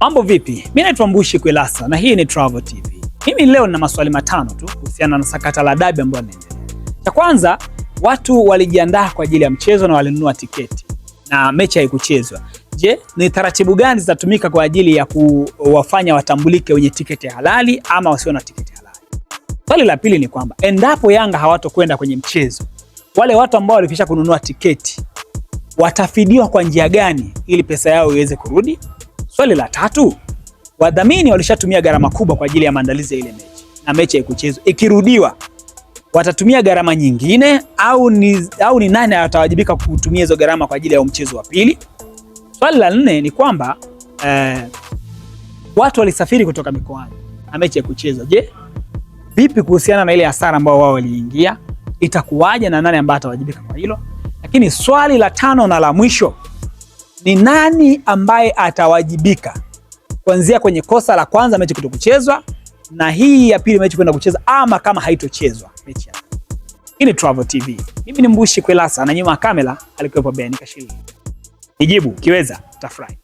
Mambo vipi? Mimi naitwa Mbushi Kwelasa na hii ni Travel TV. Mimi leo nina maswali matano tu kuhusiana na sakata la dabi ambalo linaendelea. Cha kwanza, watu walijiandaa kwa ajili ya mchezo na walinunua tiketi na mechi haikuchezwa. Je, ni taratibu gani zitatumika kwa ajili ya kuwafanya watambulike wenye tiketi halali ama wasio na tiketi halali? Swali la pili ni kwamba endapo Yanga hawatokwenda kwenye mchezo, wale watu ambao walikwisha kununua tiketi watafidiwa kwa njia gani ili pesa yao iweze kurudi? Swali la tatu, wadhamini walishatumia gharama kubwa kwa ajili ya maandalizi ya ile mechi na mechi haikuchezwa. Ikirudiwa watatumia gharama nyingine au ni nani atawajibika kutumia hizo gharama kwa ajili ya mchezo wa pili? Swali la nne ni kwamba watu walisafiri kutoka mikoani na mechi haikuchezwa. Je, vipi kuhusiana na ile hasara ambao wao waliingia? Itakuwaje na nani ambaye atawajibika kwa hilo? Lakini swali la tano na la mwisho ni nani ambaye atawajibika kuanzia kwenye kosa la kwanza mechi kutokuchezwa na hii ya pili mechi kwenda kucheza ama kama haitochezwa mechi ya. Hii ni Travel TV. Mimi ni Mbushi Kwelasa na nyuma ya kamera alikuwepo Beanika Shili. Nijibu kiweza tafurahi.